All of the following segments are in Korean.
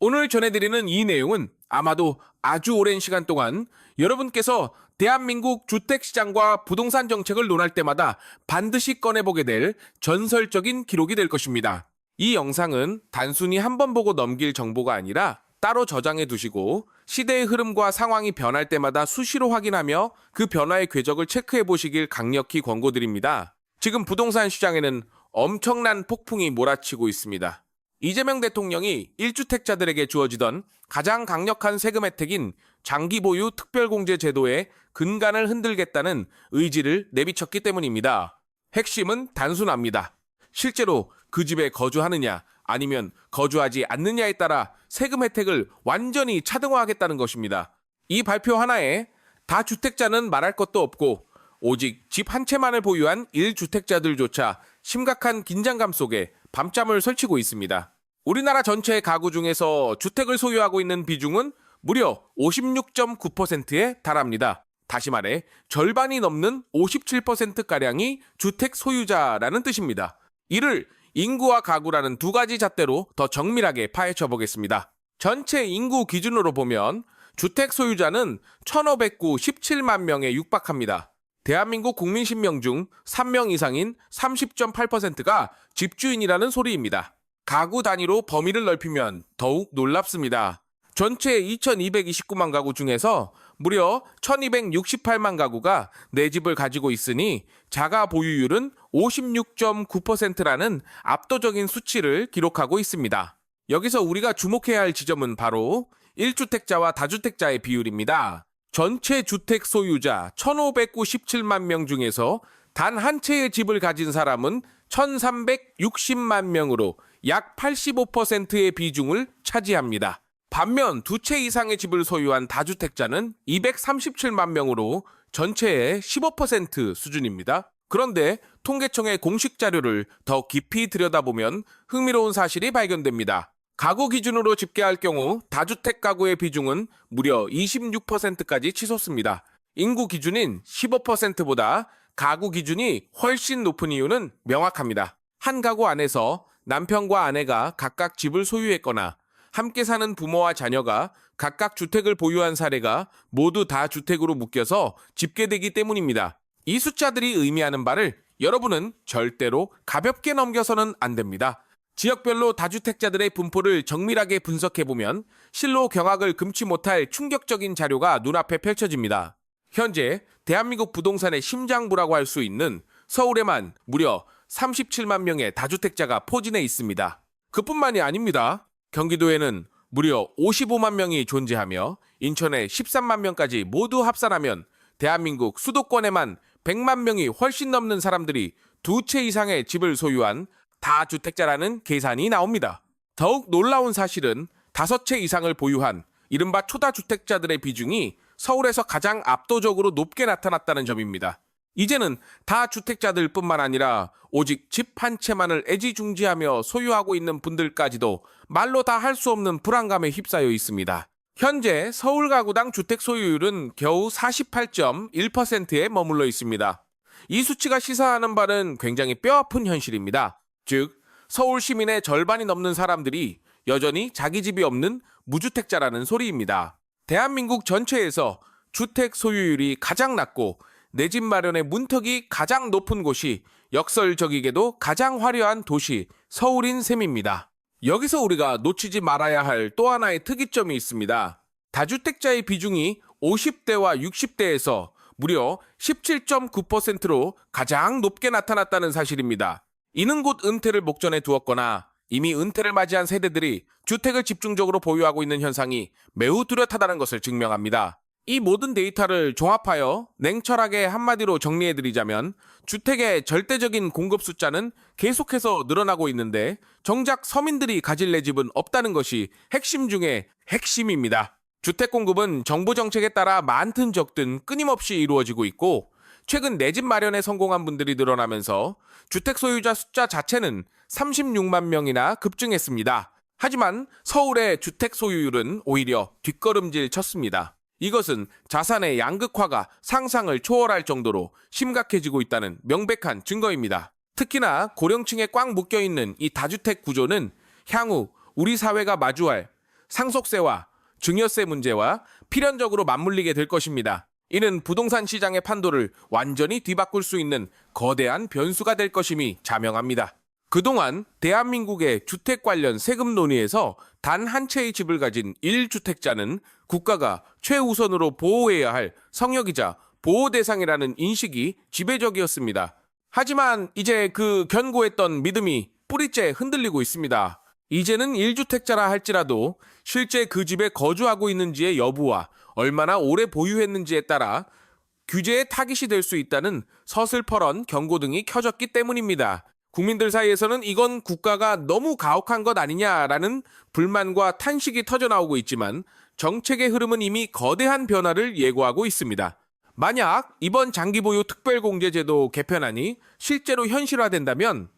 오늘 전해드리는 이 내용은 아마도 아주 오랜 시간 동안 여러분께서 대한민국 주택시장과 부동산 정책을 논할 때마다 반드시 꺼내보게 될 전설적인 기록이 될 것입니다. 이 영상은 단순히 한 번 보고 넘길 정보가 아니라 따로 저장해 두시고 시대의 흐름과 상황이 변할 때마다 수시로 확인하며 그 변화의 궤적을 체크해 보시길 강력히 권고드립니다. 지금 부동산 시장에는 엄청난 폭풍이 몰아치고 있습니다. 이재명 대통령이 1주택자들에게 주어지던 가장 강력한 세금 혜택인 장기 보유 특별공제 제도의 근간을 흔들겠다는 의지를 내비쳤기 때문입니다. 핵심은 단순합니다. 실제로 그 집에 거주하느냐 아니면 거주하지 않느냐에 따라 세금 혜택을 완전히 차등화하겠다는 것입니다. 이 발표 하나에 다주택자는 말할 것도 없고 오직 집 한 채만을 보유한 1주택자들조차 심각한 긴장감 속에 밤잠을 설치고 있습니다. 우리나라 전체 가구 중에서 주택을 소유하고 있는 비중은 무려 56.9%에 달합니다. 다시 말해 절반이 넘는 57%가량이 주택 소유자라는 뜻입니다. 이를 인구와 가구라는 두 가지 잣대로 더 정밀하게 파헤쳐 보겠습니다. 전체 인구 기준으로 보면 주택 소유자는 1,597만 명에 육박합니다. 대한민국 국민 10명 중 3명 이상인 30.8%가 집주인이라는 소리입니다. 가구 단위로 범위를 넓히면 더욱 놀랍습니다. 전체 2,229만 가구 중에서 무려 1,268만 가구가 내 집을 가지고 있으니 자가 보유율은 56.9%라는 압도적인 수치를 기록하고 있습니다. 여기서 우리가 주목해야 할 지점은 바로 1주택자와 다주택자의 비율입니다. 전체 주택 소유자 1,597만 명 중에서 단 한 채의 집을 가진 사람은 1,360만 명으로 약 85%의 비중을 차지합니다. 반면 두 채 이상의 집을 소유한 다주택자는 237만 명으로 전체의 15% 수준입니다. 그런데 통계청의 공식 자료를 더 깊이 들여다보면 흥미로운 사실이 발견됩니다. 가구 기준으로 집계할 경우 다주택 가구의 비중은 무려 26%까지 치솟습니다. 인구 기준인 15%보다 가구 기준이 훨씬 높은 이유는 명확합니다. 한 가구 안에서 남편과 아내가 각각 집을 소유했거나 함께 사는 부모와 자녀가 각각 주택을 보유한 사례가 모두 다 주택으로 묶여서 집계되기 때문입니다. 이 숫자들이 의미하는 바를 여러분은 절대로 가볍게 넘겨서는 안 됩니다. 지역별로 다주택자들의 분포를 정밀하게 분석해보면 실로 경악을 금치 못할 충격적인 자료가 눈앞에 펼쳐집니다. 현재 대한민국 부동산의 심장부라고 할 수 있는 서울에만 무려 37만 명의 다주택자가 포진해 있습니다. 그뿐만이 아닙니다. 경기도에는 무려 55만 명이 존재하며 인천에 13만 명까지 모두 합산하면 대한민국 수도권에만 100만 명이 훨씬 넘는 사람들이 두 채 이상의 집을 소유한 다주택자라는 계산이 나옵니다. 더욱 놀라운 사실은 5채 이상을 보유한 이른바 초다주택자들의 비중이 서울에서 가장 압도적으로 높게 나타났다는 점입니다. 이제는 다주택자들 뿐만 아니라 오직 집 한 채만을 애지중지하며 소유하고 있는 분들까지도 말로 다 할 수 없는 불안감에 휩싸여 있습니다. 현재 서울 가구당 주택 소유율은 겨우 48.1%에 머물러 있습니다. 이 수치가 시사하는 바는 굉장히 뼈아픈 현실입니다. 즉, 서울 시민의 절반이 넘는 사람들이 여전히 자기 집이 없는 무주택자라는 소리입니다. 대한민국 전체에서 주택 소유율이 가장 낮고 내 집 마련의 문턱이 가장 높은 곳이 역설적이게도 가장 화려한 도시 서울인 셈입니다. 여기서 우리가 놓치지 말아야 할 또 하나의 특이점이 있습니다. 다주택자의 비중이 50대와 60대에서 무려 17.9%로 가장 높게 나타났다는 사실입니다. 이는 곧 은퇴를 목전에 두었거나 이미 은퇴를 맞이한 세대들이 주택을 집중적으로 보유하고 있는 현상이 매우 뚜렷하다는 것을 증명합니다. 이 모든 데이터를 종합하여 냉철하게 한마디로 정리해드리자면 주택의 절대적인 공급 숫자는 계속해서 늘어나고 있는데 정작 서민들이 가질 내 집은 없다는 것이 핵심 중에 핵심입니다. 주택 공급은 정부 정책에 따라 많든 적든 끊임없이 이루어지고 있고 최근 내 집 마련에 성공한 분들이 늘어나면서 주택 소유자 숫자 자체는 36만 명이나 급증했습니다. 하지만 서울의 주택 소유율은 오히려 뒷걸음질 쳤습니다. 이것은 자산의 양극화가 상상을 초월할 정도로 심각해지고 있다는 명백한 증거입니다. 특히나 고령층에 꽉 묶여있는 이 다주택 구조는 향후 우리 사회가 마주할 상속세와 증여세 문제와 필연적으로 맞물리게 될 것입니다. 이는 부동산 시장의 판도를 완전히 뒤바꿀 수 있는 거대한 변수가 될 것임이 자명합니다. 그동안 대한민국의 주택 관련 세금 논의에서 단 한 채의 집을 가진 1주택자는 국가가 최우선으로 보호해야 할 성역이자 보호 대상이라는 인식이 지배적이었습니다. 하지만 이제 그 견고했던 믿음이 뿌리째 흔들리고 있습니다. 이제는 1주택자라 할지라도 실제 그 집에 거주하고 있는지의 여부와 얼마나 오래 보유했는지에 따라 규제의 타깃이 될 수 있다는 서슬퍼런 경고등이 켜졌기 때문입니다. 국민들 사이에서는 이건 국가가 너무 가혹한 것 아니냐라는 불만과 탄식이 터져나오고 있지만 정책의 흐름은 이미 거대한 변화를 예고하고 있습니다. 만약 이번 장기보유 특별공제제도 개편안이 실제로 현실화된다면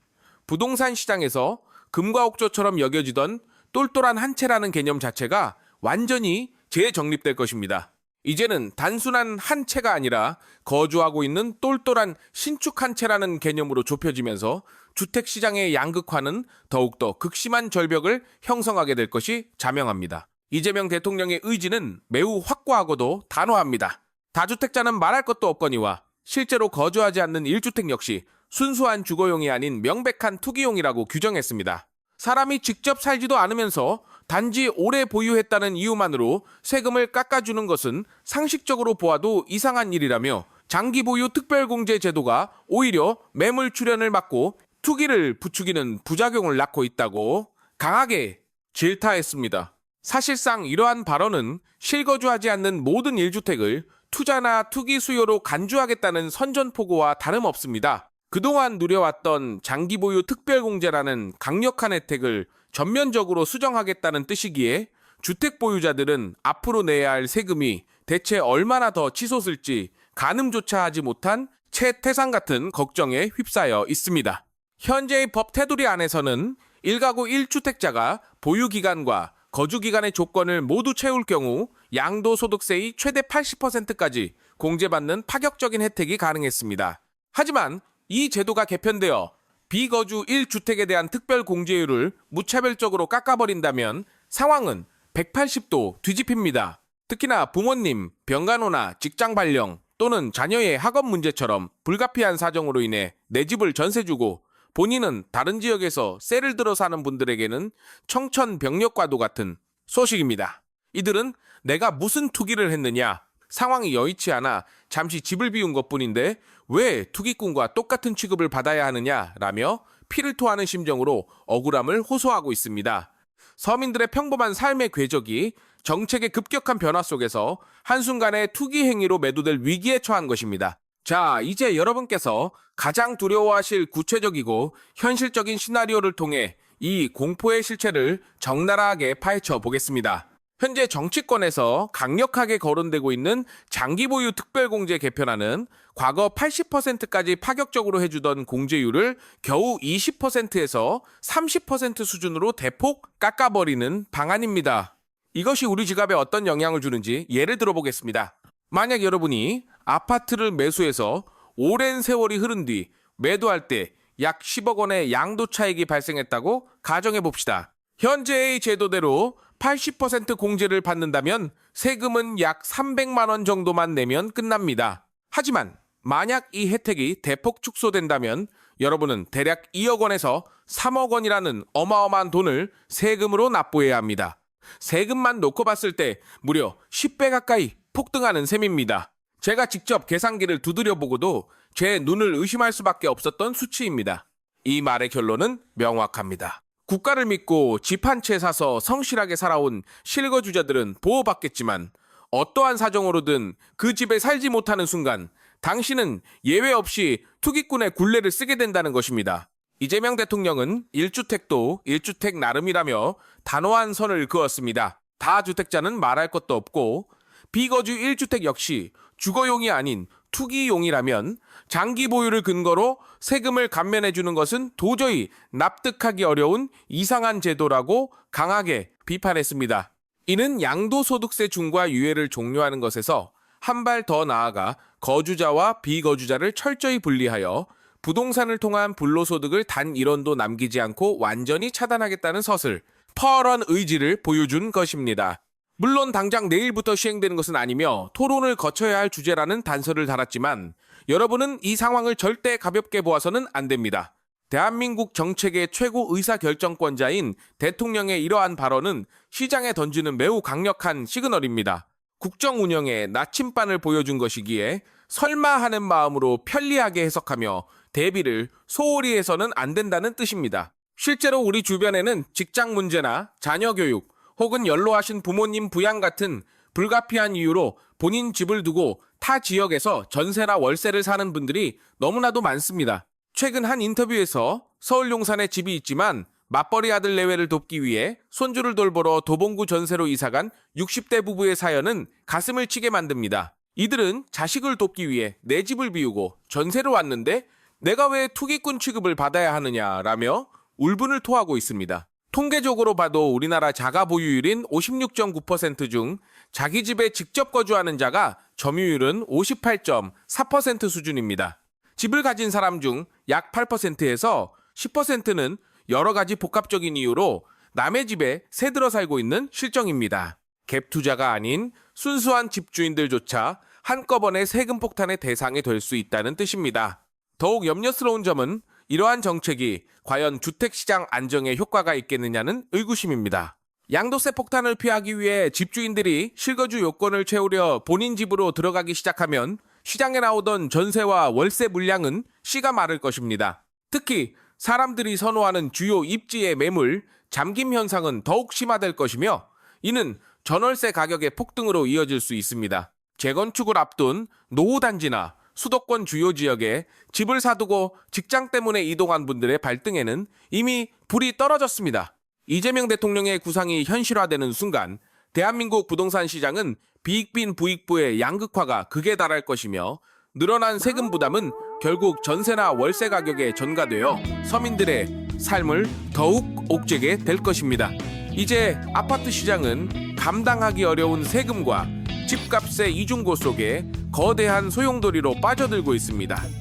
부동산 시장에서 금과 옥조처럼 여겨지던 똘똘한 한 채라는 개념 자체가 완전히 재정립될 것입니다. 이제는 단순한 한 채가 아니라 거주하고 있는 똘똘한 신축 한 채라는 개념으로 좁혀지면서 주택시장의 양극화는 더욱더 극심한 절벽을 형성하게 될 것이 자명합니다. 이재명 대통령의 의지는 매우 확고하고도 단호합니다. 다주택자는 말할 것도 없거니와 실제로 거주하지 않는 1주택 역시 순수한 주거용이 아닌 명백한 투기용이라고 규정했습니다. 사람이 직접 살지도 않으면서 단지 오래 보유했다는 이유만으로 세금을 깎아주는 것은 상식적으로 보아도 이상한 일이라며 장기보유 특별공제 제도가 오히려 매물 출현을 막고 투기를 부추기는 부작용을 낳고 있다고 강하게 질타했습니다. 사실상 이러한 발언은 실거주하지 않는 모든 1주택을 투자나 투기 수요로 간주하겠다는 선전포고와 다름없습니다. 그동안 누려왔던 장기보유 특별공제라는 강력한 혜택을 전면적으로 수정하겠다는 뜻이기에 주택 보유자들은 앞으로 내야 할 세금이 대체 얼마나 더 치솟을지 가늠조차 하지 못한 채태산 같은 걱정에 휩싸여 있습니다. 현재의 법 테두리 안에서는 1가구 1주택자가 보유기간과 거주기간의 조건을 모두 채울 경우 양도소득세의 최대 80%까지 공제받는 파격적인 혜택이 가능했습니다. 하지만 이 제도가 개편되어 비거주 1주택에 대한 특별 공제율을 무차별적으로 깎아버린다면 상황은 180도 뒤집힙니다. 특히나 부모님, 병간호나 직장 발령 또는 자녀의 학업 문제처럼 불가피한 사정으로 인해 내 집을 전세 주고 본인은 다른 지역에서 셀을 들어 사는 분들에게는 청천벽력과도 같은 소식입니다. 이들은 내가 무슨 투기를 했느냐, 상황이 여의치 않아 잠시 집을 비운 것뿐인데 왜 투기꾼과 똑같은 취급을 받아야 하느냐라며 피를 토하는 심정으로 억울함을 호소하고 있습니다. 서민들의 평범한 삶의 궤적이 정책의 급격한 변화 속에서 한순간에 투기 행위로 매도될 위기에 처한 것입니다. 자, 이제 여러분께서 가장 두려워하실 구체적이고 현실적인 시나리오를 통해 이 공포의 실체를 적나라하게 파헤쳐 보겠습니다. 현재 정치권에서 강력하게 거론되고 있는 장기보유 특별공제 개편안은 과거 80%까지 파격적으로 해주던 공제율을 겨우 20%에서 30% 수준으로 대폭 깎아버리는 방안입니다. 이것이 우리 지갑에 어떤 영향을 주는지 예를 들어보겠습니다. 만약 여러분이 아파트를 매수해서 오랜 세월이 흐른 뒤 매도할 때 약 10억 원의 양도 차익이 발생했다고 가정해 봅시다. 현재의 제도대로 80% 공제를 받는다면 세금은 약 300만 원 정도만 내면 끝납니다. 하지만 만약 이 혜택이 대폭 축소된다면 여러분은 대략 2억 원에서 3억 원이라는 어마어마한 돈을 세금으로 납부해야 합니다. 세금만 놓고 봤을 때 무려 10배 가까이 폭등하는 셈입니다. 제가 직접 계산기를 두드려 보고도 제 눈을 의심할 수밖에 없었던 수치입니다. 이 말의 결론은 명확합니다. 국가를 믿고 집 한 채 사서 성실하게 살아온 실거주자들은 보호받겠지만 어떠한 사정으로든 그 집에 살지 못하는 순간 당신은 예외 없이 투기꾼의 굴레를 쓰게 된다는 것입니다. 이재명 대통령은 1주택도 1주택 나름이라며 단호한 선을 그었습니다. 다주택자는 말할 것도 없고 비거주 1주택 역시 주거용이 아닌 투기용이라면 장기 보유를 근거로 세금을 감면해주는 것은 도저히 납득하기 어려운 이상한 제도라고 강하게 비판했습니다. 이는 양도소득세 중과 유예를 종료하는 것에서 한 발 더 나아가 거주자와 비거주자를 철저히 분리하여 부동산을 통한 불로소득을 단 1원도 남기지 않고 완전히 차단하겠다는 서슬, 터런 의지를 보여준 것입니다. 물론 당장 내일부터 시행되는 것은 아니며 토론을 거쳐야 할 주제라는 단서를 달았지만 여러분은 이 상황을 절대 가볍게 보아서는 안 됩니다. 대한민국 정책의 최고 의사결정권자인 대통령의 이러한 발언은 시장에 던지는 매우 강력한 시그널입니다. 국정 운영에 나침반을 보여준 것이기에 설마 하는 마음으로 편리하게 해석하며 대비를 소홀히 해서는 안 된다는 뜻입니다. 실제로 우리 주변에는 직장 문제나 자녀 교육 혹은 연로하신 부모님 부양 같은 불가피한 이유로 본인 집을 두고 타 지역에서 전세나 월세를 사는 분들이 너무나도 많습니다. 최근 한 인터뷰에서 서울 용산에 집이 있지만 맞벌이 아들 내외를 돕기 위해 손주를 돌보러 도봉구 전세로 이사간 60대 부부의 사연은 가슴을 치게 만듭니다. 이들은 자식을 돕기 위해 내 집을 비우고 전세로 왔는데 내가 왜 투기꾼 취급을 받아야 하느냐라며 울분을 토하고 있습니다. 통계적으로 봐도 우리나라 자가 보유율인 56.9% 중 자기 집에 직접 거주하는 자가 점유율은 58.4% 수준입니다. 집을 가진 사람 중 약 8%에서 10%는 여러 가지 복합적인 이유로 남의 집에 새들어 살고 있는 실정입니다. 갭 투자가 아닌 순수한 집주인들조차 한꺼번에 세금 폭탄의 대상이 될 수 있다는 뜻입니다. 더욱 염려스러운 점은 이러한 정책이 과연 주택시장 안정에 효과가 있겠느냐는 의구심입니다. 양도세 폭탄을 피하기 위해 집주인들이 실거주 요건을 채우려 본인 집으로 들어가기 시작하면 시장에 나오던 전세와 월세 물량은 씨가 마를 것입니다. 특히 사람들이 선호하는 주요 입지의 매물, 잠김 현상은 더욱 심화될 것이며 이는 전월세 가격의 폭등으로 이어질 수 있습니다. 재건축을 앞둔 노후단지나 수도권 주요 지역에 집을 사두고 직장 때문에 이동한 분들의 발등에는 이미 불이 떨어졌습니다. 이재명 대통령의 구상이 현실화되는 순간 대한민국 부동산 시장은 비익빈 부익부의 양극화가 극에 달할 것이며 늘어난 세금 부담은 결국 전세나 월세 가격에 전가되어 서민들의 삶을 더욱 옥죄게 될 것입니다. 이제 아파트 시장은 감당하기 어려운 세금과 집값의 이중고 속에 거대한 소용돌이로 빠져들고 있습니다.